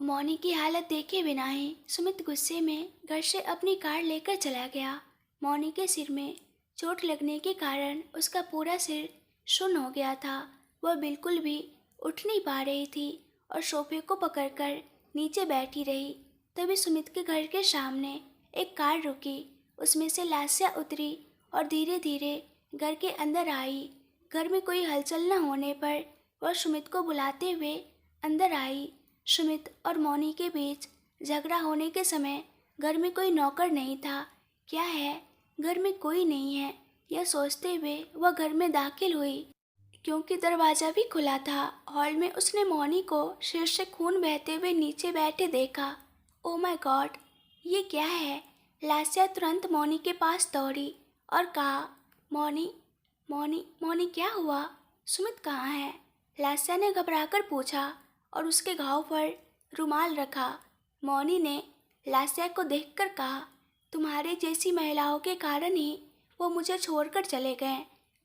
मौनी की हालत देखे बिना ही सुमित गुस्से में घर से अपनी कार लेकर चला गया। मौनी के सिर में चोट लगने के कारण उसका पूरा सिर शून्य हो गया था। वह बिल्कुल भी उठ नहीं पा रही थी और सोफे को पकड़कर नीचे बैठी रही। तभी सुमित के घर के सामने एक कार रुकी। उसमें से लास्या उतरी और धीरे धीरे घर के अंदर आई। घर में कोई हलचल न होने पर वह सुमित को बुलाते हुए अंदर आई। सुमित और मौनी के बीच झगड़ा होने के समय घर में कोई नौकर नहीं था। क्या है, घर में कोई नहीं है, यह सोचते हुए वह घर में दाखिल हुई। क्योंकि दरवाज़ा भी खुला था, हॉल में उसने मौनी को सिर से खून बहते हुए नीचे बैठे देखा। ओ माय गॉड, ये क्या है? लास्या तुरंत मौनी के पास दौड़ी और कहा, मौनी, मौनी, मौनी क्या हुआ? सुमित कहाँ है? लास्या ने घबराकर पूछा और उसके घाव पर रुमाल रखा। मौनी ने लास्या को देखकर कहा, तुम्हारे जैसी महिलाओं के कारण ही वो मुझे छोड़कर चले गए।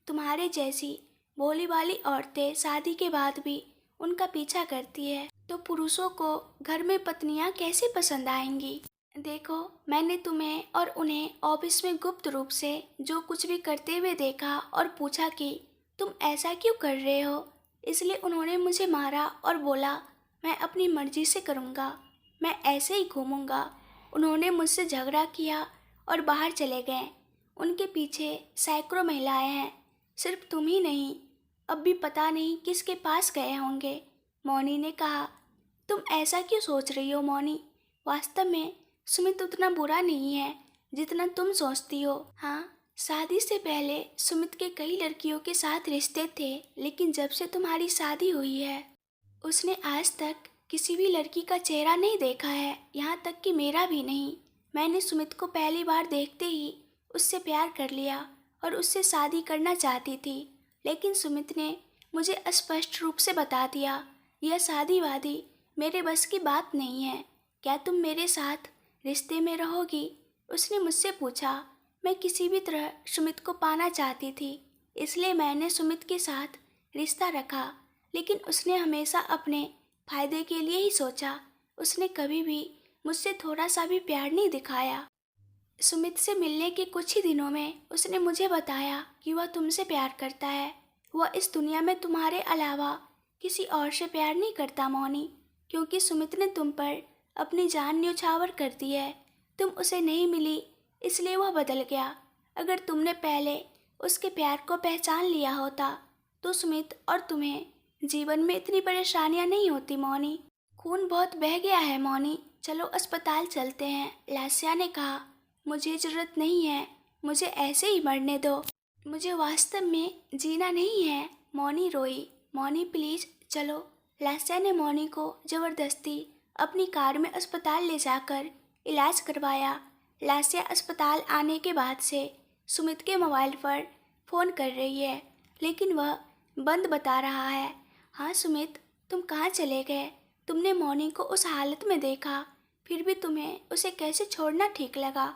तुम्हारे जैसी भोली भाली औरतें शादी के बाद भी उनका पीछा करती है तो पुरुषों को घर में पत्नियां कैसे पसंद आएंगी? देखो, मैंने तुम्हें और उन्हें ऑफिस में गुप्त रूप से जो कुछ भी करते हुए देखा और पूछा कि तुम ऐसा क्यों कर रहे हो। इसलिए उन्होंने मुझे मारा और बोला, मैं अपनी मर्जी से करूँगा, मैं ऐसे ही घूमूंगा। उन्होंने मुझसे झगड़ा किया और बाहर चले गए। उनके पीछे सैकड़ों महिलाएं हैं, सिर्फ तुम ही नहीं। अब भी पता नहीं किसके पास गए होंगे। मौनी ने कहा, तुम ऐसा क्यों सोच रही हो मौनी? वास्तव में सुमित उतना बुरा नहीं है जितना तुम सोचती हो। हाँ, शादी से पहले सुमित के कई लड़कियों के साथ रिश्ते थे, लेकिन जब से तुम्हारी शादी हुई है उसने आज तक किसी भी लड़की का चेहरा नहीं देखा है, यहाँ तक कि मेरा भी नहीं। मैंने सुमित को पहली बार देखते ही उससे प्यार कर लिया और उससे शादी करना चाहती थी, लेकिन सुमित ने मुझे स्पष्ट रूप से बता दिया, यह शादी वादी मेरे बस की बात नहीं है। क्या तुम मेरे साथ रिश्ते में रहोगी? उसने मुझसे पूछा। मैं किसी भी तरह सुमित को पाना चाहती थी, इसलिए मैंने सुमित के साथ रिश्ता रखा, लेकिन उसने हमेशा अपने फायदे के लिए ही सोचा। उसने कभी भी मुझसे थोड़ा सा भी प्यार नहीं दिखाया। सुमित से मिलने के कुछ ही दिनों में उसने मुझे बताया कि वह तुमसे प्यार करता है। वह इस दुनिया में तुम्हारे अलावा किसी और से प्यार नहीं करता मौनी, क्योंकि सुमित ने तुम पर अपनी जान न्यौछावर कर दी है। तुम उसे नहीं मिली, इसलिए वह बदल गया। अगर तुमने पहले उसके प्यार को पहचान लिया होता तो सुमित और तुम्हें जीवन में इतनी परेशानियां नहीं होती मौनी। खून बहुत बह गया है मौनी, चलो अस्पताल चलते हैं। लास्या ने कहा, मुझे ज़रूरत नहीं है, मुझे ऐसे ही मरने दो, मुझे वास्तव में जीना नहीं है। मौनी रोई। मौनी प्लीज़ चलो। लास्या ने मौनी को ज़बरदस्ती अपनी कार में अस्पताल ले जाकर इलाज करवाया। लास्या अस्पताल आने के बाद से सुमित के मोबाइल पर फ़ोन कर रही है, लेकिन वह बंद बता रहा है। हाँ सुमित, तुम कहाँ चले गए? तुमने मौनी को उस हालत में देखा, फिर भी तुम्हें उसे कैसे छोड़ना ठीक लगा?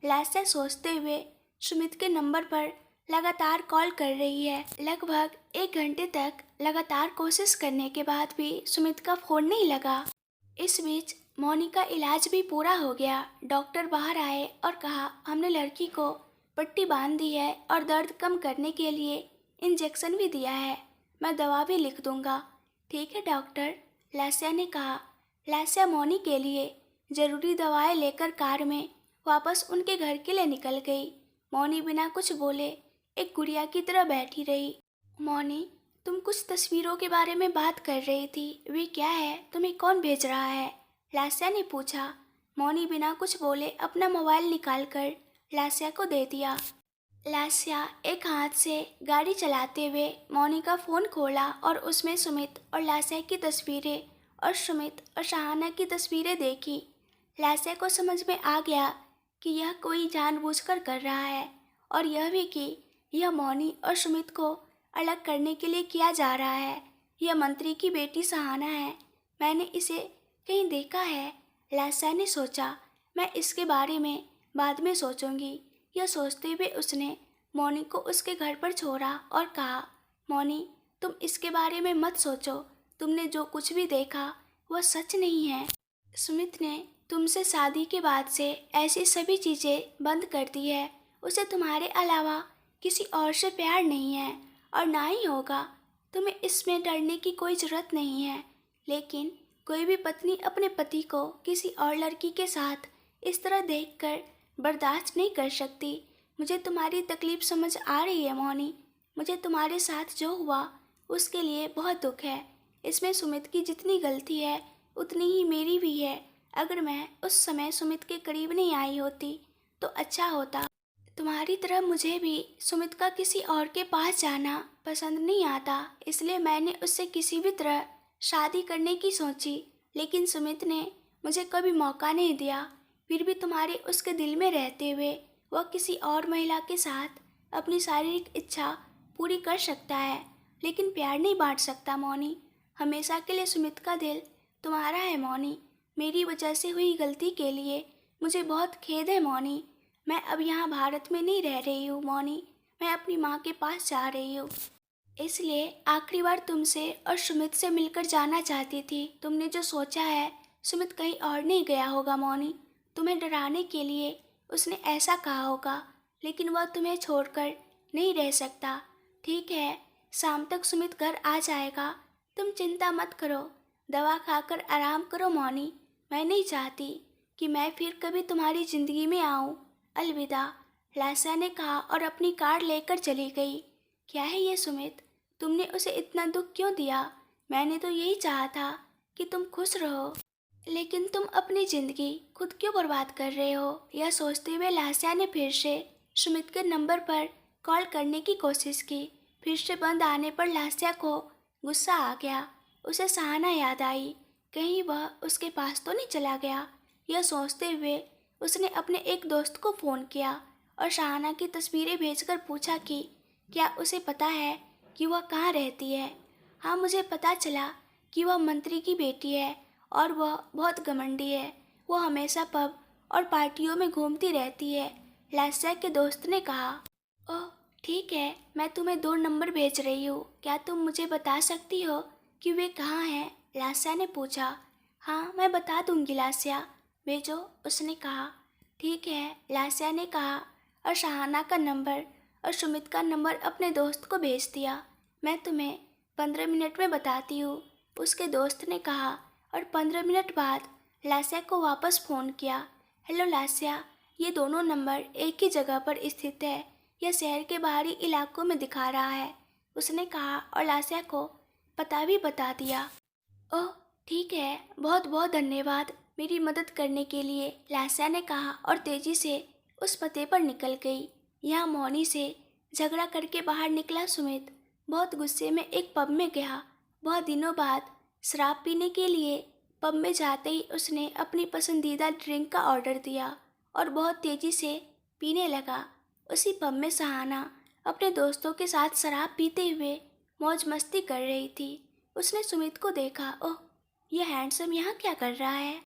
लास्या सोचते हुए सुमित के नंबर पर लगातार कॉल कर रही है। लगभग 1 घंटे तक लगातार कोशिश करने के बाद भी सुमित का फ़ोन नहीं लगा। इस बीच मौनी का इलाज भी पूरा हो गया। डॉक्टर बाहर आए और कहा, हमने लड़की को पट्टी बांध दी है और दर्द कम करने के लिए इंजेक्शन भी दिया है। मैं दवा भी लिख दूंगा। ठीक है डॉक्टर, लास्या ने कहा। लास्या मौनी के लिए ज़रूरी दवाएं लेकर कार में वापस उनके घर के लिए निकल गई। मौनी बिना कुछ बोले एक गुड़िया की तरह बैठी रही। मौनी, तुम कुछ तस्वीरों के बारे में बात कर रही थी, वे क्या है? तुम्हें कौन भेज रहा है? लास्या ने पूछा। मौनी बिना कुछ बोले अपना मोबाइल निकालकर लास्या को दे दिया। लास्या एक हाथ से गाड़ी चलाते हुए मौनी का फ़ोन खोला और उसमें सुमित और लास्या की तस्वीरें और सुमित और शहाना की तस्वीरें देखी। लास्या को समझ में आ गया कि यह कोई जानबूझकर कर रहा है, और यह भी कि यह मौनी और सुमित को अलग करने के लिए किया जा रहा है। यह मंत्री की बेटी शहाना है, मैंने इसे कहीं देखा है। लास्या ने सोचा, मैं इसके बारे में बाद में सोचूंगी। यह सोचते हुए उसने मौनी को उसके घर पर छोड़ा और कहा, मौनी, तुम इसके बारे में मत सोचो। तुमने जो कुछ भी देखा वह सच नहीं है। सुमित ने तुमसे शादी के बाद से ऐसी सभी चीज़ें बंद कर दी है। उसे तुम्हारे अलावा किसी और से प्यार नहीं है और ना ही होगा। तुम्हें इसमें डरने की कोई ज़रूरत नहीं है। लेकिन कोई भी पत्नी अपने पति को किसी और लड़की के साथ इस तरह देखकर बर्दाश्त नहीं कर सकती। मुझे तुम्हारी तकलीफ़ समझ आ रही है मौनी। मुझे तुम्हारे साथ जो हुआ उसके लिए बहुत दुख है। इसमें सुमित की जितनी गलती है उतनी ही मेरी भी है। अगर मैं उस समय सुमित के करीब नहीं आई होती तो अच्छा होता। तुम्हारी तरह मुझे भी सुमित का किसी और के पास जाना पसंद नहीं आता, इसलिए मैंने उससे किसी भी तरह शादी करने की सोची। लेकिन सुमित ने मुझे कभी मौका नहीं दिया। फिर भी तुम्हारे उसके दिल में रहते हुए वह किसी और महिला के साथ अपनी शारीरिक इच्छा पूरी कर सकता है, लेकिन प्यार नहीं बांट सकता मौनी। हमेशा के लिए सुमित का दिल तुम्हारा है मौनी। मेरी वजह से हुई गलती के लिए मुझे बहुत खेद है मौनी। मैं अब यहाँ भारत में नहीं रह रही हूँ मौनी। मैं अपनी माँ के पास जा रही हूँ। इसलिए आखिरी बार तुमसे और सुमित से मिलकर जाना चाहती थी। तुमने जो सोचा है सुमित कहीं और नहीं गया होगा मौनी। तुम्हें डराने के लिए उसने ऐसा कहा होगा, लेकिन वह तुम्हें छोड़कर नहीं रह सकता। ठीक है, शाम तक सुमित घर आ जाएगा। तुम चिंता मत करो। दवा खाकर आराम करो मौनी। मैं नहीं चाहती कि मैं फिर कभी तुम्हारी ज़िंदगी में आऊँ। अलविदा, लासा ने कहा और अपनी कार लेकर चली गई। क्या है ये सुमित, तुमने उसे इतना दुख क्यों दिया? मैंने तो यही चाहा था कि तुम खुश रहो, लेकिन तुम अपनी ज़िंदगी खुद क्यों बर्बाद कर रहे हो? यह सोचते हुए लास्या ने फिर से सुमित के नंबर पर कॉल करने की कोशिश की। फिर से बंद आने पर लास्या को गुस्सा आ गया। उसे सहाना याद आई। कहीं वह उसके पास तो नहीं चला गया। यह सोचते हुए उसने अपने एक दोस्त को फ़ोन किया और शाहाना की तस्वीरें भेजकर पूछा कि क्या उसे पता है कि वह कहाँ रहती है। हाँ, मुझे पता चला कि वह मंत्री की बेटी है और वह बहुत घमंडी है। वो हमेशा पब और पार्टियों में घूमती रहती है, लास्या के दोस्त ने कहा। ओह ठीक है, मैं तुम्हें 2 नंबर भेज रही हूँ। क्या तुम मुझे बता सकती हो कि वे कहाँ हैं? लास्या ने पूछा। हाँ, मैं बता दूंगी लास्या, भेजो, उसने कहा। ठीक है, लास्या ने कहा और शाहाना का नंबर और सुमित का नंबर अपने दोस्त को भेज दिया। मैं तुम्हें 15 मिनट में बताती हूँ, उसके दोस्त ने कहा और 15 मिनट बाद लास्या को वापस फ़ोन किया। हेलो लास्या, ये दोनों नंबर एक ही जगह पर स्थित है। यह शहर के बाहरी इलाकों में दिखा रहा है, उसने कहा और लास्या को पता भी बता दिया। ओह ठीक है, बहुत बहुत धन्यवाद मेरी मदद करने के लिए, लास्या ने कहा और तेजी से उस पते पर निकल गई। यहाँ मौनी से झगड़ा करके बाहर निकला सुमित बहुत गुस्से में एक पब में गया। बहुत दिनों बाद शराब पीने के लिए पब में जाते ही उसने अपनी पसंदीदा ड्रिंक का ऑर्डर दिया और बहुत तेज़ी से पीने लगा। उसी पब में सहाना अपने दोस्तों के साथ शराब पीते हुए मौज मस्ती कर रही थी। उसने सुमित को देखा। ओह, यह हैंडसम यहाँ क्या कर रहा है?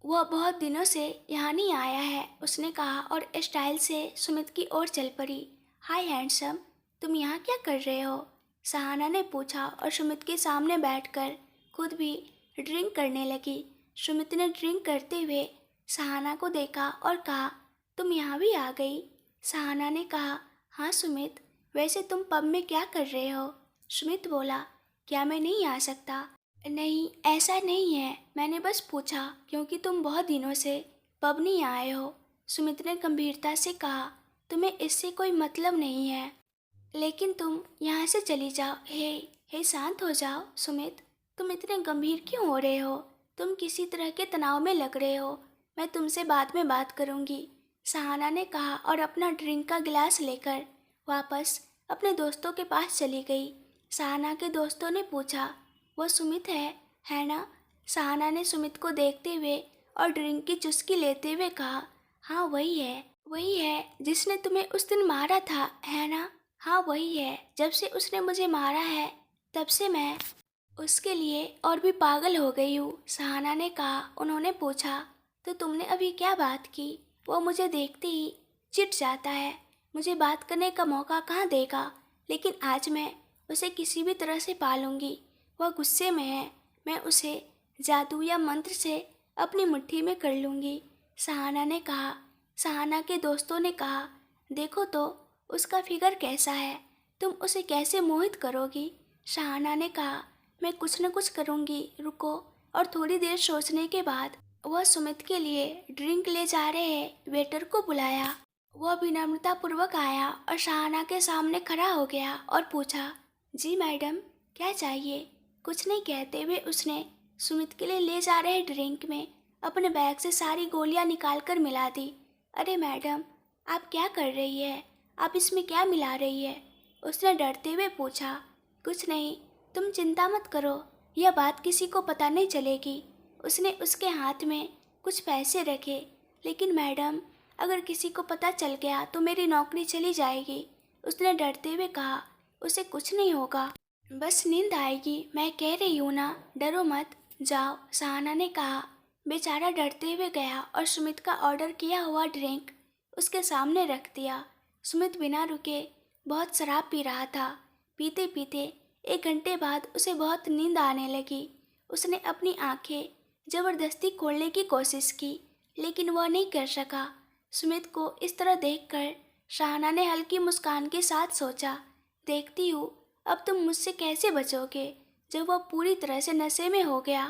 वह बहुत दिनों से यहाँ नहीं आया है, उसने कहा और स्टाइल से सुमित की ओर चल पड़ी। हाय हैंडसम, तुम यहाँ क्या कर रहे हो? सहाना ने पूछा और सुमित के सामने बैठकर खुद भी ड्रिंक करने लगी। सुमित ने ड्रिंक करते हुए सहाना को देखा और कहा, तुम यहाँ भी आ गई? सहाना ने कहा, हाँ सुमित, वैसे तुम पब में क्या कर रहे हो? सुमित बोला, क्या मैं नहीं आ सकता? नहीं, ऐसा नहीं है, मैंने बस पूछा क्योंकि तुम बहुत दिनों से पब नहीं आए हो। सुमित ने गंभीरता से कहा, तुम्हें इससे कोई मतलब नहीं है, लेकिन तुम यहाँ से चली जाओ। हे शांत हो जाओ सुमित, तुम इतने गंभीर क्यों हो रहे हो? तुम किसी तरह के तनाव में लग रहे हो। मैं तुमसे बाद में बात करूँगी, सहाना ने कहा और अपना ड्रिंक का गिलास लेकर वापस अपने दोस्तों के पास चली गई। सहाना के दोस्तों ने पूछा, वो सुमित है ना? सहाना ने सुमित को देखते हुए और ड्रिंक की चुस्की लेते हुए कहा, हाँ वही है जिसने तुम्हें उस दिन मारा था, है ना? हाँ वही है। जब से उसने मुझे मारा है तब से मैं उसके लिए और भी पागल हो गई हूँ, सहाना ने कहा। उन्होंने पूछा, तो तुमने अभी क्या बात की? वो मुझे देखते ही चिढ़ जाता है, मुझे बात करने का मौका कहाँ देगा, लेकिन आज मैं उसे किसी भी तरह से पालूंगी। वह गुस्से में है, मैं उसे जादू या मंत्र से अपनी मुट्ठी में कर लूँगी। सहाना ने कहा। सहाना के दोस्तों ने कहा, देखो तो उसका फिगर कैसा है, तुम उसे कैसे मोहित करोगी। सहाना ने कहा, मैं कुछ न कुछ करूँगी, रुको। और थोड़ी देर सोचने के बाद वह सुमित के लिए ड्रिंक ले जा रहे वेटर को बुलाया। वह विनम्रतापूर्वक आया और सहाना के सामने खड़ा हो गया और पूछा, जी मैडम, क्या चाहिए। कुछ नहीं कहते हुए उसने सुमित के लिए ले जा रहे ड्रिंक में अपने बैग से सारी गोलियां निकालकर मिला दी। अरे मैडम, आप क्या कर रही है, आप इसमें क्या मिला रही है। उसने डरते हुए पूछा। कुछ नहीं, तुम चिंता मत करो, यह बात किसी को पता नहीं चलेगी। उसने उसके हाथ में कुछ पैसे रखे। लेकिन मैडम, अगर किसी को पता चल गया तो मेरी नौकरी चली जाएगी। उसने डरते हुए कहा। उसे कुछ नहीं होगा, बस नींद आएगी, मैं कह रही हूँ ना, डरो मत, जाओ। सहाना ने कहा। बेचारा डरते हुए गया और सुमित का ऑर्डर किया हुआ ड्रिंक उसके सामने रख दिया। सुमित बिना रुके बहुत शराब पी रहा था। पीते पीते 1 घंटे बाद उसे बहुत नींद आने लगी। उसने अपनी आंखें जबरदस्ती खोलने की कोशिश की, लेकिन वह नहीं कर सका। सुमित को इस तरह देखकर सहाना ने हल्की मुस्कान के साथ सोचा, देखती हूँ अब तुम मुझसे कैसे बचोगे। जब वह पूरी तरह से नशे में हो गया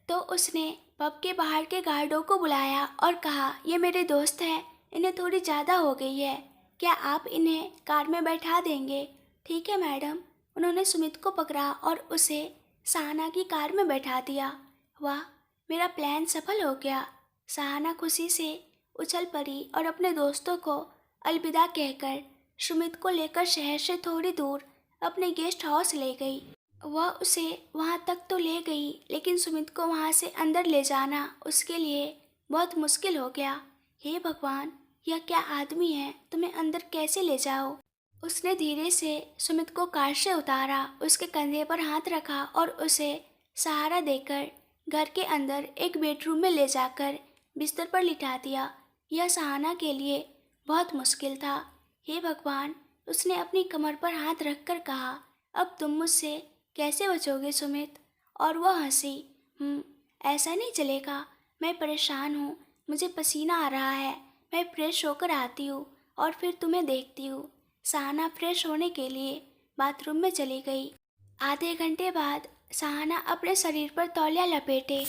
तो उसने पब के बाहर के गार्डों को बुलाया और कहा, ये मेरे दोस्त हैं, इन्हें थोड़ी ज़्यादा हो गई है, क्या आप इन्हें कार में बैठा देंगे। ठीक है मैडम। उन्होंने सुमित को पकड़ा और उसे सहाना की कार में बैठा दिया। वाह, मेरा प्लान सफल हो गया। सहाना खुशी से उछल पड़ी और अपने दोस्तों को अलविदा कहकर सुमित को लेकर शहर से थोड़ी दूर अपने गेस्ट हाउस ले गई। वह उसे वहां तक तो ले गई, लेकिन सुमित को वहां से अंदर ले जाना उसके लिए बहुत मुश्किल हो गया। हे भगवान, यह क्या आदमी है, तुम्हें अंदर कैसे ले जाओ। उसने धीरे से सुमित को कार से उतारा, उसके कंधे पर हाथ रखा और उसे सहारा देकर घर के अंदर एक बेडरूम में ले जाकर बिस्तर पर लिटा दिया। यह सहाना के लिए बहुत मुश्किल था। हे भगवान, उसने अपनी कमर पर हाथ रखकर कहा, अब तुम मुझसे कैसे बचोगे सुमित। और वह हंसी। ऐसा नहीं चलेगा, मैं परेशान हूँ, मुझे पसीना आ रहा है, मैं फ्रेश होकर आती हूँ और फिर तुम्हें देखती हूँ। सहाना फ्रेश होने के लिए बाथरूम में चली गई। आधे घंटे बाद सहाना अपने शरीर पर तौलिया लपेटे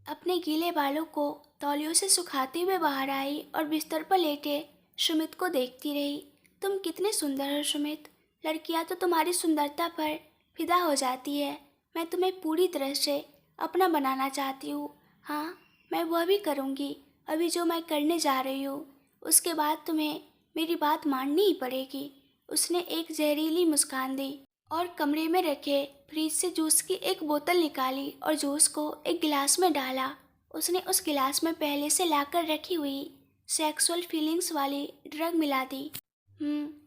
अपने गीले बालों को तौलियों से सुखाते हुए बाहर आई और बिस्तर पर लेटे सुमित को देखती रही। तुम कितने सुंदर हो सुमित, लड़कियां तो तुम्हारी सुंदरता पर फिदा हो जाती है। मैं तुम्हें पूरी तरह से अपना बनाना चाहती हूँ। हाँ, मैं वह भी करूँगी अभी जो मैं करने जा रही हूँ। उसके बाद तुम्हें मेरी बात माननी ही पड़ेगी। उसने एक जहरीली मुस्कान दी और कमरे में रखे फ्रिज से जूस की एक बोतल निकाली और जूस को एक गिलास में डाला। उसने उस गिलास में पहले से लाकर रखी हुई सेक्सुअल फीलिंग्स वाली ड्रग मिला दी।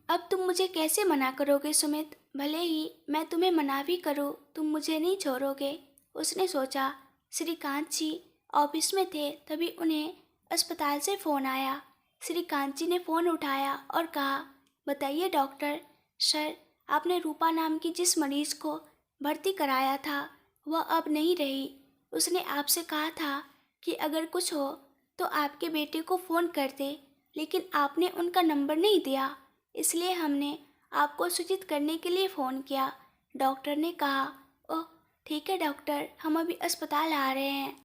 अब तुम मुझे कैसे मना करोगे सुमित, भले ही मैं तुम्हें मना भी करूँ, तुम मुझे नहीं छोड़ोगे। उसने सोचा। श्रीकांत जी ऑफिस में थे, तभी उन्हें अस्पताल से फ़ोन आया। श्रीकांत जी ने फ़ोन उठाया और कहा, बताइए डॉक्टर। सर, आपने रूपा नाम की जिस मरीज को भर्ती कराया था वह अब नहीं रही। उसने आपसे कहा था कि अगर कुछ हो तो आपके बेटे को फ़ोन कर दे, लेकिन आपने उनका नंबर नहीं दिया, इसलिए हमने आपको सूचित करने के लिए फ़ोन किया। डॉक्टर ने कहा, ओह ठीक है डॉक्टर, हम अभी अस्पताल आ रहे हैं।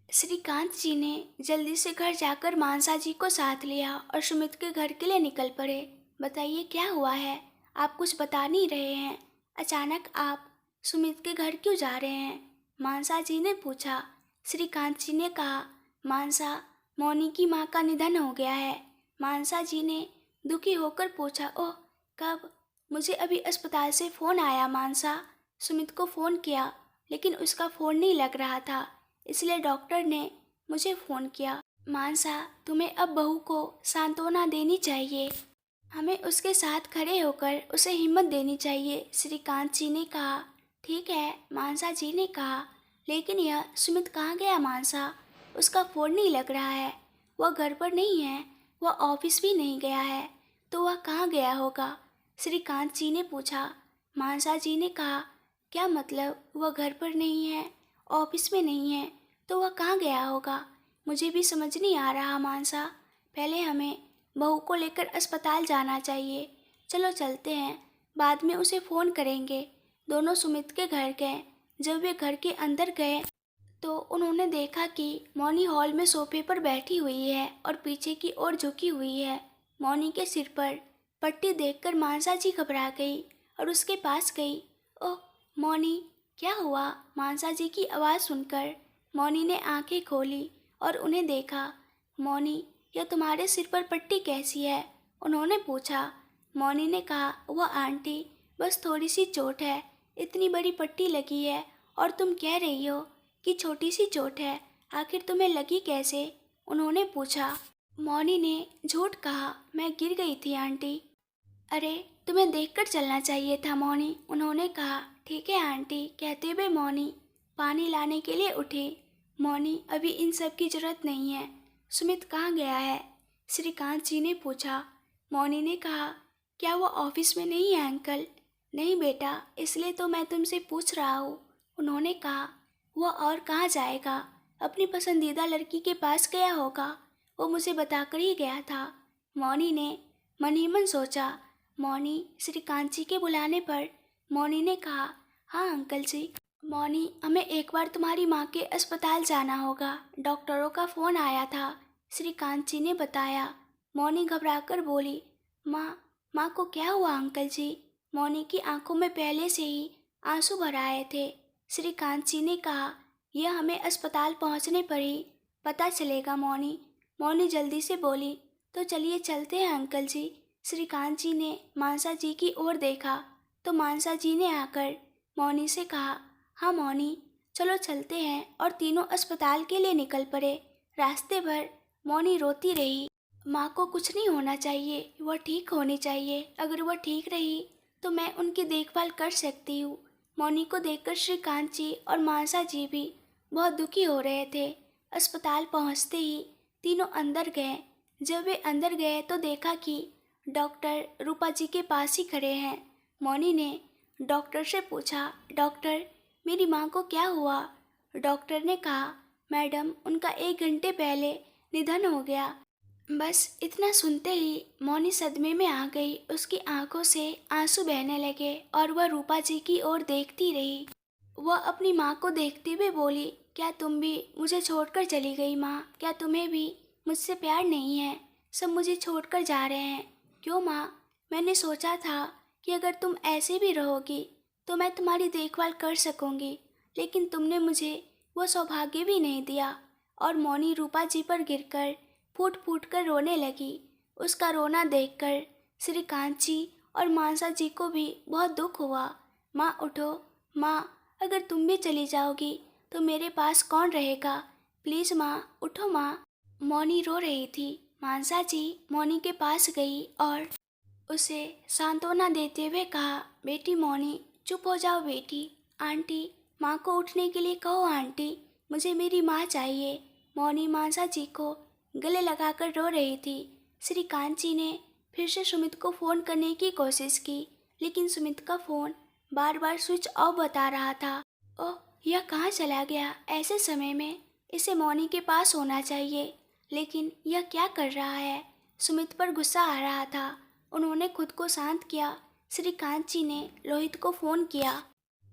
श्रीकांत जी ने जल्दी से घर जाकर मानसा जी को साथ लिया और सुमित के घर के लिए निकल पड़े। बताइए क्या हुआ है, आप कुछ बता नहीं रहे हैं, अचानक आप सुमित के घर क्यों जा रहे हैं। मानसा जी ने पूछा। श्रीकांत जी ने कहा, मानसा, मौनी की माँ का निधन हो गया है। मानसा जी ने दुखी होकर पूछा, ओह कब। मुझे अभी अस्पताल से फ़ोन आया मानसा। सुमित को फ़ोन किया लेकिन उसका फ़ोन नहीं लग रहा था, इसलिए डॉक्टर ने मुझे फ़ोन किया। मानसा, तुम्हें अब बहू को सांत्वना देनी चाहिए, हमें उसके साथ खड़े होकर उसे हिम्मत देनी चाहिए। श्रीकांत जी ने कहा। ठीक है, मानसा जी ने कहा, लेकिन यह सुमित कहाँ गया मानसा, उसका फ़ोन नहीं लग रहा है, वह घर पर नहीं है, वह ऑफिस भी नहीं गया है, तो वह कहाँ गया होगा। श्रीकांत जी ने पूछा। मानसा जी ने कहा, क्या मतलब, वह घर पर नहीं है, ऑफिस में नहीं है, तो वह कहाँ गया होगा? मुझे भी समझ नहीं आ रहा मानसा। पहले हमें बहू को लेकर अस्पताल जाना चाहिए। चलो चलते हैं, बाद में उसे फ़ोन करेंगे। दोनों सुमित के घर गए। जब वे घर के अंदर गए तो उन्होंने देखा कि मौनी हॉल में सोफे पर बैठी हुई है और पीछे की ओर झुकी हुई है। मौनी के सिर पर पट्टी देखकर मानसा जी घबरा गई और उसके पास गई। ओह मौनी, क्या हुआ? मानसा जी की आवाज़ सुनकर मौनी ने आंखें खोली और उन्हें देखा। मौनी, यह तुम्हारे सिर पर पट्टी कैसी है? उन्होंने पूछा। मौनी ने कहा, वह आंटी, बस थोड़ी सी चोट है। इतनी बड़ी पट्टी लगी है और तुम कह रही हो कि छोटी सी चोट है। आखिर तुम्हें लगी कैसे? उन्होंने पूछा। मौनी ने झूठ कहा, मैं गिर गई थी आंटी। अरे तुम्हें देखकर चलना चाहिए था मौनी, उन्होंने कहा। ठीक है आंटी, कहते हुए मौनी पानी लाने के लिए उठी। मौनी, अभी इन सब की जरूरत नहीं है। सुमित कहाँ गया है? श्रीकांत जी ने पूछा। मौनी ने कहा, क्या वो ऑफिस में नहीं है अंकल? नहीं बेटा, इसलिए तो मैं तुमसे पूछ रहा हूँ। उन्होंने कहा, वो और कहाँ जाएगा? अपनी पसंदीदा लड़की के पास गया होगा। वो मुझे बताकर ही गया था। मौनी ने मन ही मन सोचा। मौनी, श्रीकांत जी के बुलाने पर मौनी ने कहा, हाँ अंकल जी। मौनी, हमें एक बार तुम्हारी माँ के अस्पताल जाना होगा। डॉक्टरों का फ़ोन आया था, श्रीकांत जी ने बताया। मौनी घबराकर बोली, माँ को क्या हुआ अंकल जी? मौनी की आंखों में पहले से ही आंसू भर आए थे। श्रीकांत जी ने कहा, यह हमें अस्पताल पहुंचने पर ही पता चलेगा मौनी। मौनी जल्दी से बोली, तो चलिए चलते हैं अंकल जी। श्रीकांत जी ने मानसा जी की ओर देखा तो मानसा जी ने आकर मौनी से कहा, हाँ मौनी, चलो चलते हैं, और तीनों अस्पताल के लिए निकल पड़े। रास्ते भर मौनी रोती रही। माँ को कुछ नहीं होना चाहिए, वह ठीक होनी चाहिए। अगर वह ठीक रही तो मैं उनकी देखभाल कर सकती हूँ। मौनी को देखकर श्रीकांत जी और मानसा जी भी बहुत दुखी हो रहे थे। अस्पताल पहुँचते ही तीनों अंदर गए। जब वे अंदर गए तो देखा कि डॉक्टर रूपा जी के पास ही खड़े हैं। मौनी ने डॉक्टर से पूछा, डॉक्टर, मेरी माँ को क्या हुआ? डॉक्टर ने कहा, मैडम, उनका 1 घंटे पहले निधन हो गया। बस इतना सुनते ही मौनी सदमे में आ गई। उसकी आंखों से आंसू बहने लगे और वह रूपा जी की ओर देखती रही। वह अपनी माँ को देखते हुए बोली, क्या तुम भी मुझे छोड़कर चली गई माँ? क्या तुम्हें भी मुझसे प्यार नहीं है? सब मुझे छोड़कर जा रहे हैं। क्यों माँ? मैंने सोचा था कि अगर तुम ऐसे भी रहोगी तो मैं तुम्हारी देखभाल कर सकूंगी, लेकिन तुमने मुझे वो सौभाग्य भी नहीं दिया। और मौनी रूपा जी पर गिरकर फूट फूट कर रोने लगी। उसका रोना देखकर श्रीकांत जी और मानसा जी को भी बहुत दुख हुआ। माँ उठो, माँ, अगर तुम भी चली जाओगी तो मेरे पास कौन रहेगा? प्लीज़ माँ, उठो माँ। मौनी रो रही थी। मानसा जी मौनी के पास गई और उसे सांत्वना देते हुए कहा, बेटी मौनी, चुप हो जाओ बेटी। आंटी, माँ को उठने के लिए कहो आंटी, मुझे मेरी माँ चाहिए। मौनी मानसा जी को गले लगाकर रो रही थी। श्रीकांत जी ने फिर से सुमित को फ़ोन करने की कोशिश की, लेकिन सुमित का फ़ोन बार बार स्विच ऑफ बता रहा था। ओह, यह कहाँ चला गया? ऐसे समय में इसे मौनी के पास होना चाहिए, लेकिन यह क्या कर रहा है? सुमित पर गुस्सा आ रहा था। उन्होंने खुद को शांत किया। श्रीकांत जी ने लोहित को फ़ोन किया।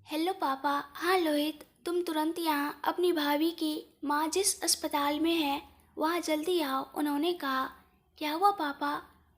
हेलो पापा। हाँ लोहित, तुम तुरंत यहाँ अपनी भाभी की माँ जिस अस्पताल में है वहाँ जल्दी आओ, उन्होंने कहा। क्या हुआ पापा?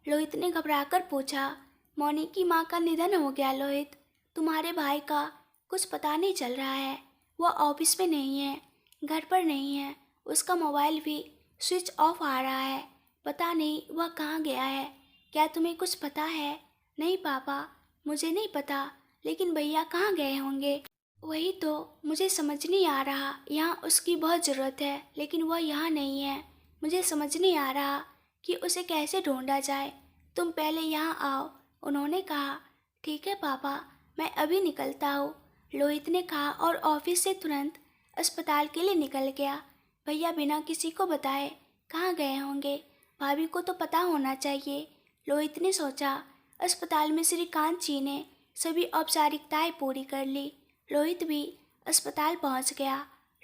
लोहित ने घबराकर पूछा। मौनी की माँ का निधन हो गया लोहित। तुम्हारे भाई का कुछ पता नहीं चल रहा है। वह ऑफिस में नहीं है, घर पर नहीं है। उसका मोबाइल भी स्विच ऑफ आ रहा है। पता नहीं वह कहाँ गया है। क्या तुम्हें कुछ पता है? नहीं पापा, मुझे नहीं पता, लेकिन भैया कहाँ गए होंगे? वही तो मुझे समझ नहीं आ रहा। यहाँ उसकी बहुत ज़रूरत है, लेकिन वह यहाँ नहीं है। मुझे समझ नहीं आ रहा कि उसे कैसे ढूंढा जाए। तुम पहले यहाँ आओ, उन्होंने कहा। ठीक है पापा, मैं अभी निकलता हूँ, लोहित ने कहा और ऑफिस से तुरंत अस्पताल के लिए निकल गया। भैया बिना किसी को बताए कहाँ गए होंगे? भाभी को तो पता होना चाहिए, लोहित ने सोचा। अस्पताल में श्रीकांत जी ने सभी औपचारिकताएं पूरी कर ली। लोहित भी अस्पताल पहुंच गया।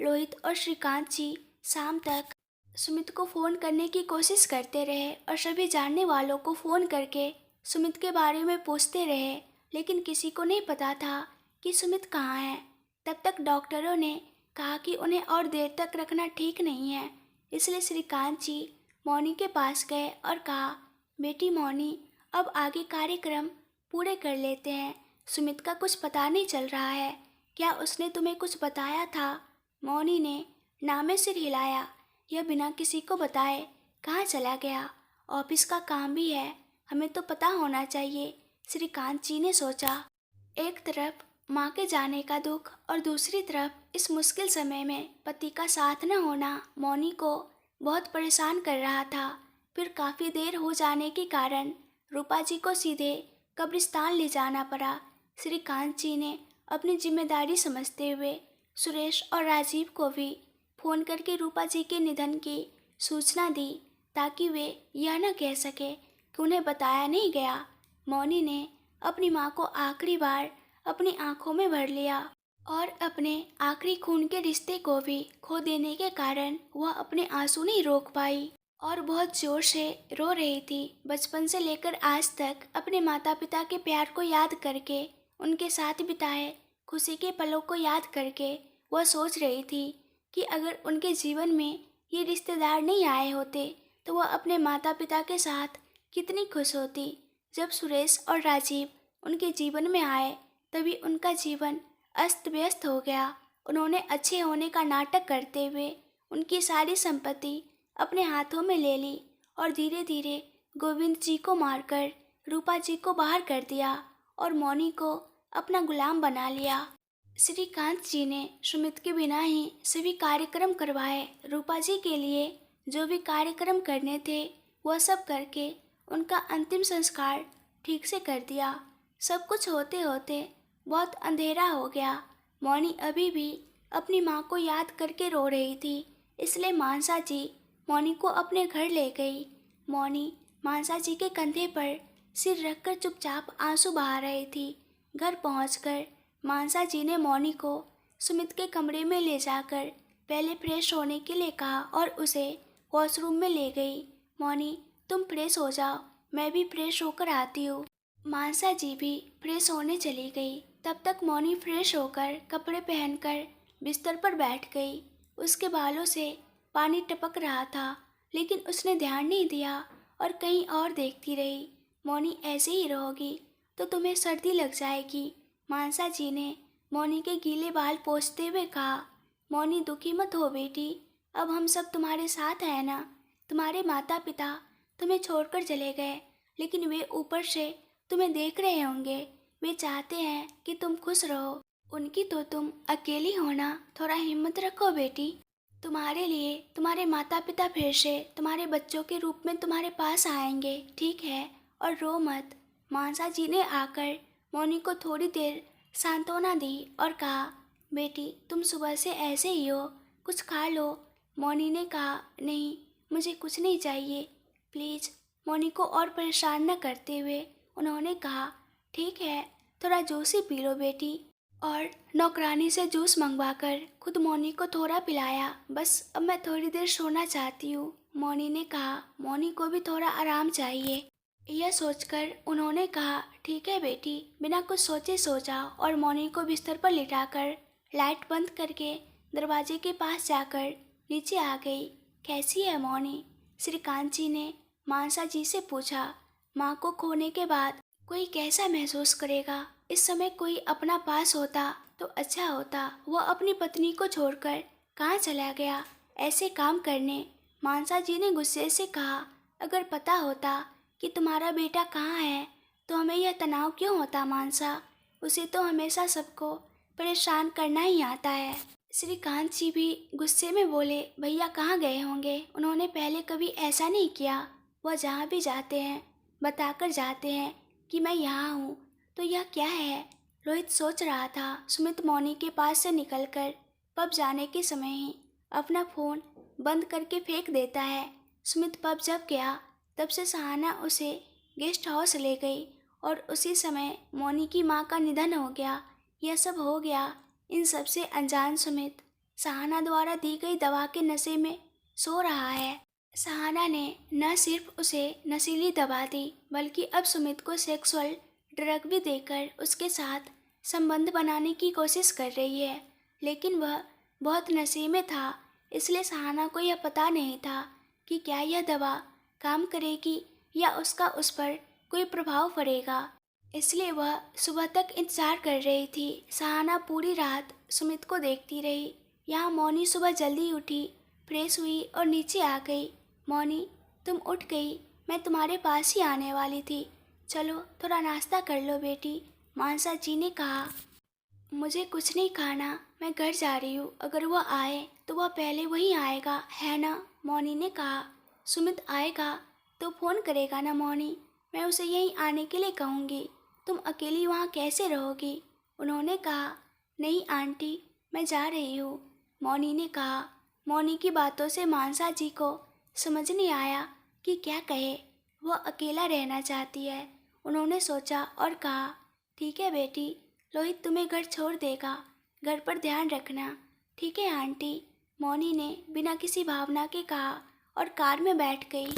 रोहित और श्रीकांत जी शाम तक सुमित को फ़ोन करने की कोशिश करते रहे और सभी जानने वालों को फ़ोन करके सुमित के बारे में पूछते रहे, लेकिन किसी को नहीं पता था कि सुमित कहाँ है। तब तक डॉक्टरों ने कहा कि उन्हें और देर तक रखना ठीक नहीं है, इसलिए श्रीकांत जी मौनी के पास गए और कहा, बेटी मौनी, अब आगे कार्यक्रम पूरे कर लेते हैं। सुमित का कुछ पता नहीं चल रहा है, क्या उसने तुम्हें कुछ बताया था? मौनी ने ना में सिर हिलाया। यह बिना किसी को बताए कहाँ चला गया? ऑफिस का काम भी है, हमें तो पता होना चाहिए, श्रीकांत जी ने सोचा। एक तरफ माँ के जाने का दुख और दूसरी तरफ इस मुश्किल समय में पति का साथ न होना मौनी को बहुत परेशान कर रहा था। फिर काफ़ी देर हो जाने के कारण रूपा जी को सीधे कब्रिस्तान ले जाना पड़ा। श्रीकांत जी ने अपनी जिम्मेदारी समझते हुए सुरेश और राजीव को भी फ़ोन करके रूपा जी के निधन की सूचना दी, ताकि वे यह न कह सके कि उन्हें बताया नहीं गया। मौनी ने अपनी माँ को आखिरी बार अपनी आंखों में भर लिया और अपने आखिरी खून के रिश्ते को भी खो देने के कारण वह अपने आंसू नहीं रोक पाई और बहुत जोर से रो रही थी। बचपन से लेकर आज तक अपने माता पिता के प्यार को याद करके, उनके साथ बिताए खुशी के पलों को याद करके वह सोच रही थी कि अगर उनके जीवन में ये रिश्तेदार नहीं आए होते तो वह अपने माता पिता के साथ कितनी खुश होती। जब सुरेश और राजीव उनके जीवन में आए तभी उनका जीवन अस्त व्यस्त हो गया। उन्होंने अच्छे होने का नाटक करते हुए उनकी सारी संपत्ति अपने हाथों में ले ली और धीरे धीरे गोविंद जी को मारकर रूपा जी को बाहर कर दिया और मौनी को अपना गुलाम बना लिया। श्रीकांत जी ने सुमित के बिना ही सभी कार्यक्रम करवाए। रूपा जी के लिए जो भी कार्यक्रम करने थे वह सब करके उनका अंतिम संस्कार ठीक से कर दिया। सब कुछ होते होते बहुत अंधेरा हो गया। मौनी अभी भी अपनी माँ को याद करके रो रही थी, इसलिए मानसा जी मौनी को अपने घर ले गई। मौनी मानसा जी के कंधे पर सिर रखकर चुपचाप आंसू बहा रही थी। घर पहुंचकर मानसा जी ने मौनी को सुमित के कमरे में ले जाकर पहले फ्रेश होने के लिए कहा और उसे वॉशरूम में ले गई। मौनी, तुम फ्रेश हो जाओ, मैं भी फ्रेश होकर आती हूँ। मानसा जी भी फ्रेश होने चली गई। तब तक मौनी फ्रेश होकर कपड़े पहनकर बिस्तर पर बैठ गई। उसके बालों से पानी टपक रहा था, लेकिन उसने ध्यान नहीं दिया और कहीं और देखती रही। मौनी, ऐसे ही रहोगी तो तुम्हें सर्दी लग जाएगी, मानसा जी ने मौनी के गीले बाल पोंछते हुए कहा। मौनी, दुखी मत हो बेटी, अब हम सब तुम्हारे साथ हैं ना। तुम्हारे माता पिता तुम्हें छोड़कर चले गए, लेकिन वे ऊपर से तुम्हें देख रहे होंगे। वे चाहते हैं कि तुम खुश रहो। उनकी तो तुम अकेली हो ना, थोड़ा हिम्मत रखो बेटी। तुम्हारे लिए तुम्हारे माता पिता फिर से तुम्हारे बच्चों के रूप में तुम्हारे पास आएंगे, ठीक है? और रो मत। मानसा जी ने आकर मौनी को थोड़ी देर सांत्वना दी और कहा, बेटी तुम सुबह से ऐसे ही हो, कुछ खा लो। मौनी ने कहा, नहीं, मुझे कुछ नहीं चाहिए, प्लीज़। मौनी को और परेशान न करते हुए उन्होंने कहा, ठीक है, थोड़ा जूस ही पी लो बेटी। और नौकरानी से जूस मंगवाकर खुद मौनी को थोड़ा पिलाया। बस अब मैं थोड़ी देर सोना चाहती हूँ, मौनी ने कहा। मौनी को भी थोड़ा आराम चाहिए। यह सोचकर उन्होंने कहा, ठीक है बेटी, बिना कुछ सोचे सो जाओ। और मौनी को बिस्तर पर लिटाकर लाइट बंद करके दरवाजे के पास जाकर नीचे आ गई। कैसी है मौनी? श्रीकांत जी ने मानसा जी से पूछा। माँ को खोने के बाद कोई कैसा महसूस करेगा? इस समय कोई अपना पास होता तो अच्छा होता। वह अपनी पत्नी को छोड़कर कहाँ चला गया ऐसे काम करने? मानसा जी ने गुस्से से कहा, अगर पता होता कि तुम्हारा बेटा कहाँ है तो हमें यह तनाव क्यों होता मानसा? उसे तो हमेशा सबको परेशान करना ही आता है। श्रीकांत जी भी गुस्से में बोले, भैया कहाँ गए होंगे? उन्होंने पहले कभी ऐसा नहीं किया। वह जहाँ भी जाते हैं बताकर जाते हैं कि मैं यहाँ हूँ। तो यह क्या है? रोहित सोच रहा था। सुमित मौनी के पास से निकलकर पब जाने के समय ही अपना फ़ोन बंद करके फेंक देता है। सुमित पब जब गया तब से सहाना उसे गेस्ट हाउस ले गई और उसी समय मौनी की माँ का निधन हो गया। यह सब हो गया। इन सब से अनजान सुमित सहाना द्वारा दी गई दवा के नशे में सो रहा है। सहाना ने न सिर्फ उसे नशीली दवा दी बल्कि अब सुमित को सेक्सुअल ड्रग भी देकर उसके साथ संबंध बनाने की कोशिश कर रही है। लेकिन वह बहुत नशे में था, इसलिए सहाना को यह पता नहीं था कि क्या यह दवा काम करेगी या उसका उस पर कोई प्रभाव पड़ेगा। इसलिए वह सुबह तक इंतजार कर रही थी। सहाना पूरी रात सुमित को देखती रही। यहाँ मौनी सुबह जल्दी उठी, फ्रेश हुई और नीचे आ गई। मौनी, तुम उठ गई, मैं तुम्हारे पास ही आने वाली थी। चलो थोड़ा नाश्ता कर लो बेटी, मानसा जी ने कहा। मुझे कुछ नहीं खाना, मैं घर जा रही हूँ। अगर वह आए तो वह पहले वहीं आएगा, है ना? मौनी ने कहा। सुमित आएगा तो फ़ोन करेगा ना मौनी, मैं उसे यहीं आने के लिए कहूँगी। तुम अकेली वहाँ कैसे रहोगी? उन्होंने कहा। नहीं आंटी, मैं जा रही हूँ, मौनी ने कहा। मौनी की बातों से मानसा जी को समझ नहीं आया कि क्या कहे। वह अकेला रहना चाहती है। उन्होंने सोचा और कहा, ठीक है बेटी, लोहित तुम्हें घर छोड़ देगा, घर पर ध्यान रखना। ठीक है आंटी, मौनी ने बिना किसी भावना के कहा और कार में बैठ गई।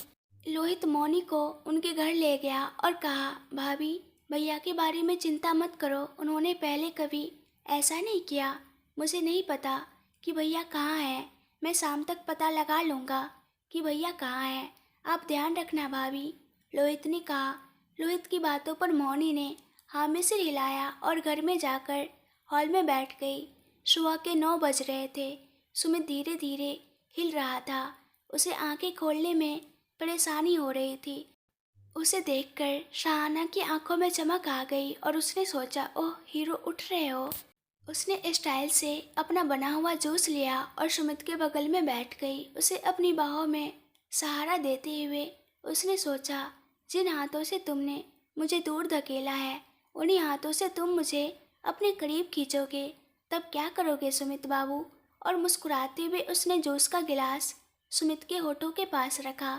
लोहित मौनी को उनके घर ले गया और कहा, भाभी, भैया के बारे में चिंता मत करो, उन्होंने पहले कभी ऐसा नहीं किया। मुझे नहीं पता कि भैया कहाँ है, मैं शाम तक पता लगा लूँगा कि भैया कहाँ है। आप ध्यान रखना भाभी, लोहित ने कहा। लोहित की बातों पर मौनी ने हाँ में सिर हिलाया और घर में जाकर हॉल में बैठ गई। सुबह के 9 बज रहे थे। सुमित धीरे धीरे हिल रहा था। उसे आंखें खोलने में परेशानी हो रही थी। उसे देखकर शाहाना की आंखों में चमक आ गई और उसने सोचा, ओह हीरो, उठ रहे हो। उसने स्टाइल से अपना बना हुआ जूस लिया और सुमित के बगल में बैठ गई। उसे अपनी बाहों में सहारा देते हुए उसने सोचा, जिन हाथों से तुमने मुझे दूर धकेला है, उन्हीं हाथों से तुम मुझे अपने करीब खींचोगे, तब क्या करोगे सुमित बाबू? और मुस्कुराते हुए उसने जूस का गिलास सुमित के होठों के पास रखा।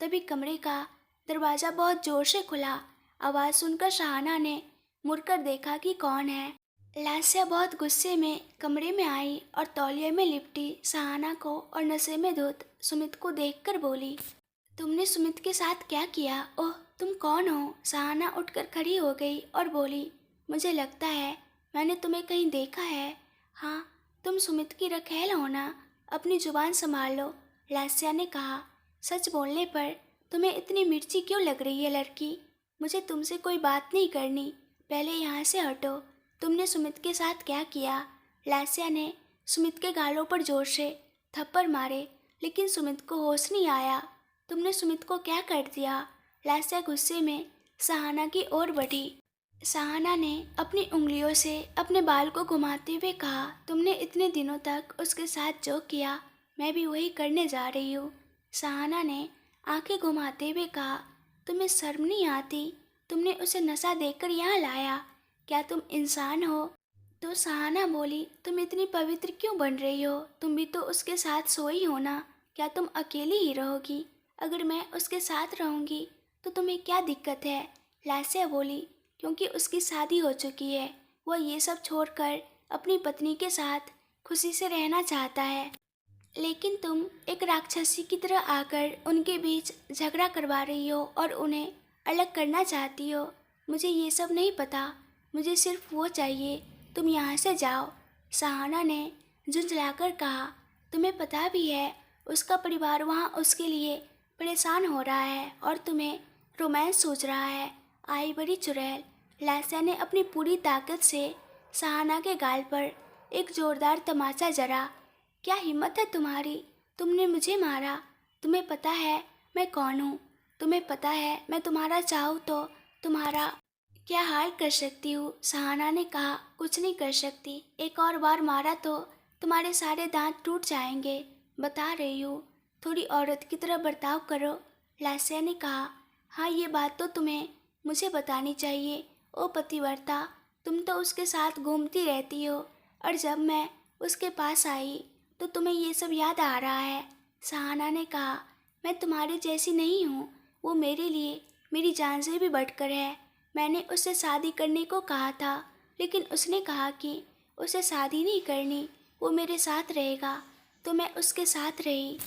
तभी कमरे का दरवाज़ा बहुत ज़ोर से खुला। आवाज़ सुनकर शाहाना ने मुड़कर देखा कि कौन है। लास्या बहुत गुस्से में कमरे में आई और तौलिए में लिपटी शाहाना को और नशे में धुत सुमित को देखकर बोली, तुमने सुमित के साथ क्या किया? ओह, तुम कौन हो? शाहाना उठकर खड़ी हो गई और बोली, मुझे लगता है मैंने तुम्हें कहीं देखा है। हाँ, तुम सुमित की रखैल हो ना? अपनी जुबान संभाल लो, लास्या ने कहा। सच बोलने पर तुम्हें इतनी मिर्ची क्यों लग रही है लड़की? मुझे तुमसे कोई बात नहीं करनी, पहले यहाँ से हटो। तुमने सुमित के साथ क्या किया? लास्या ने सुमित के गालों पर जोर से थप्पड़ मारे, लेकिन सुमित को होश नहीं आया। तुमने सुमित को क्या कर दिया? लास्या गुस्से में शाहाना की ओर बढ़ी। शाहाना ने अपनी उंगलियों से अपने बाल को घुमाते हुए कहा, तुमने इतने दिनों तक उसके साथ जो किया, मैं भी वही करने जा रही हूँ। शाहाना ने आंखें घुमाते हुए कहा, तुम्हें शर्म नहीं आती? तुमने उसे नशा देकर यहाँ लाया, क्या तुम इंसान हो? तो शाहाना बोली, तुम इतनी पवित्र क्यों बन रही हो? तुम भी तो उसके साथ सोई हो ना? क्या तुम अकेली ही रहोगी? अगर मैं उसके साथ रहूँगी तो तुम्हें क्या दिक्कत है? लास्या बोली, क्योंकि उसकी शादी हो चुकी है, वह ये सब छोड़कर अपनी पत्नी के साथ खुशी से रहना चाहता है। लेकिन तुम एक राक्षसी की तरह आकर उनके बीच झगड़ा करवा रही हो और उन्हें अलग करना चाहती हो। मुझे ये सब नहीं पता, मुझे सिर्फ वो चाहिए, तुम यहाँ से जाओ। शाहाना ने झुंझलाकर कहा, तुम्हें पता भी है उसका परिवार वहाँ उसके लिए परेशान हो रहा है और तुम्हें रोमांस सूझ रहा है। आई बड़ी चुड़ैल। लास्या ने अपनी पूरी ताकत से शाहाना के गाल पर एक जोरदार तमाचा जरा। क्या हिम्मत है तुम्हारी? तुमने मुझे मारा। तुम्हें पता है मैं कौन हूँ? तुम्हें पता है मैं तुम्हारा चाहूँ तो तुम्हारा क्या हाल कर सकती हूँ? शाहाना ने कहा, कुछ नहीं कर सकती, एक और बार मारा तो तुम्हारे सारे दांत टूट जाएंगे, बता रही हूँ। थोड़ी औरत की तरह बर्ताव करो, लास्या ने कहा। हाँ, ये बात तो तुम्हें मुझे बतानी चाहिए। ओ पतिव्रता, तुम तो उसके साथ घूमती रहती हो और जब मैं उसके पास आई तो तुम्हें ये सब याद आ रहा है। शाहाना ने कहा, मैं तुम्हारे जैसी नहीं हूँ, वो मेरे लिए मेरी जान से भी बढ़कर है। मैंने उससे शादी करने को कहा था, लेकिन उसने कहा कि उसे शादी नहीं करनी, वो मेरे साथ रहेगा, तो मैं उसके साथ रही।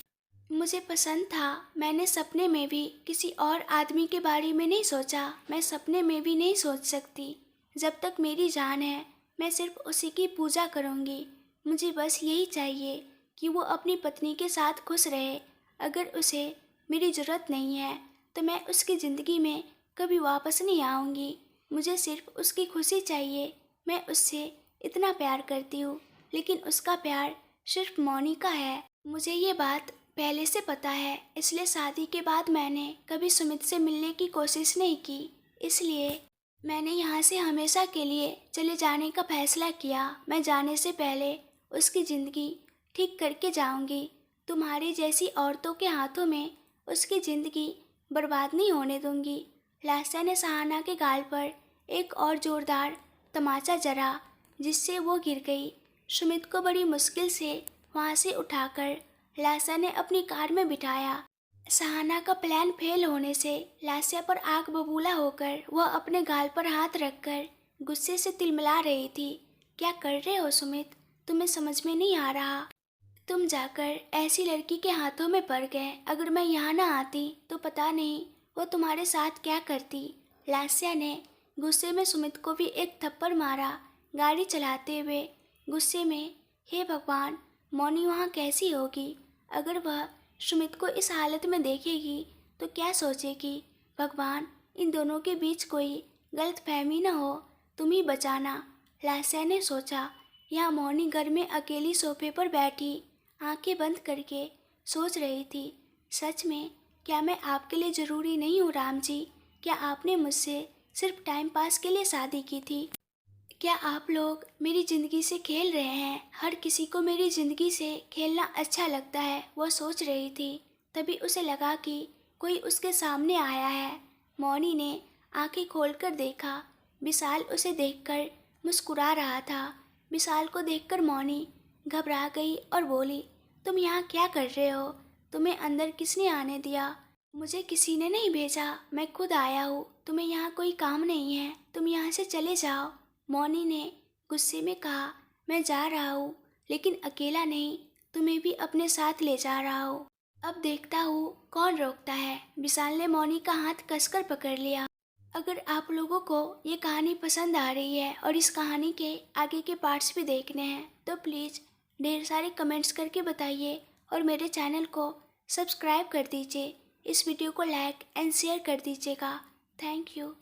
मुझे पसंद था। मैंने सपने में भी किसी और आदमी के बारे में नहीं सोचा। मैं सपने में भी नहीं सोच सकती। जब तक मेरी जान है, मैं सिर्फ उसी की पूजा करूँगी। मुझे बस यही चाहिए कि वो अपनी पत्नी के साथ खुश रहे। अगर उसे मेरी ज़रूरत नहीं है, तो मैं उसकी ज़िंदगी में कभी वापस नहीं आऊँगी। मुझे सिर्फ उसकी खुशी चाहिए। मैं उससे इतना प्यार करती हूँ, लेकिन उसका प्यार सिर्फ मौनी का है। मुझे ये बात पहले से पता है, इसलिए शादी के बाद मैंने कभी सुमित से मिलने की कोशिश नहीं की। इसलिए मैंने यहाँ से हमेशा के लिए चले जाने का फैसला किया। मैं जाने से पहले उसकी ज़िंदगी ठीक करके जाऊँगी। तुम्हारी जैसी औरतों के हाथों में उसकी ज़िंदगी बर्बाद नहीं होने दूँगी। लास्या ने सहाना के गाल पर एक और जोरदार तमाचा जरा, जिससे वो गिर गई। सुमित को बड़ी मुश्किल से वहाँ से उठाकर लास्या ने अपनी कार में बिठाया। सहाना का प्लान फेल होने से लास्या पर आग बबूला होकर वह अपने गाल पर हाथ रखकर गुस्से से तिलमिला रही थी। क्या कर रहे हो सुमित? तुम्हें समझ में नहीं आ रहा? तुम जाकर ऐसी लड़की के हाथों में पड़ गए। अगर मैं यहाँ ना आती तो पता नहीं वो तुम्हारे साथ क्या करती। लास्या ने गुस्से में सुमित को भी एक थप्पड़ मारा। गाड़ी चलाते हुए गुस्से में, हे भगवान, मौनी वहाँ कैसी होगी? अगर वह सुमित को इस हालत में देखेगी तो क्या सोचेगी? भगवान, इन दोनों के बीच कोई गलतफहमी न हो, तुम ही बचाना। लास्या ने सोचा। यहाँ मौनी घर में अकेली सोफे पर बैठी आंखें बंद करके सोच रही थी, सच में क्या मैं आपके लिए ज़रूरी नहीं हूँ राम जी? क्या आपने मुझसे सिर्फ टाइम पास के लिए शादी की थी? क्या आप लोग मेरी ज़िंदगी से खेल रहे हैं? हर किसी को मेरी ज़िंदगी से खेलना अच्छा लगता है, वह सोच रही थी। तभी उसे लगा कि कोई उसके सामने आया है। मौनी ने आंखें खोलकर देखा। विशाल उसे देखकर मुस्कुरा रहा था। विशाल को देखकर मौनी घबरा गई और बोली, तुम यहाँ क्या कर रहे हो? तुम्हें अंदर किसने आने दिया? मुझे किसी ने नहीं भेजा, मैं खुद आया हूँ। तुम्हें यहाँ कोई काम नहीं है, तुम यहाँ से चले जाओ। मौनी ने गुस्से में कहा, मैं जा रहा हूँ, लेकिन अकेला नहीं, तुम्हें भी अपने साथ ले जा रहा हूँ। अब देखता हूँ कौन रोकता है। विशाल ने मौनी का हाथ कसकर पकड़ लिया। अगर आप लोगों को ये कहानी पसंद आ रही है और इस कहानी के आगे के पार्ट्स भी देखने हैं, तो प्लीज़ ढेर सारे कमेंट्स करके बताइए और मेरे चैनल को सब्सक्राइब कर दीजिए। इस वीडियो को लाइक एंड शेयर कर दीजिएगा। Thank you.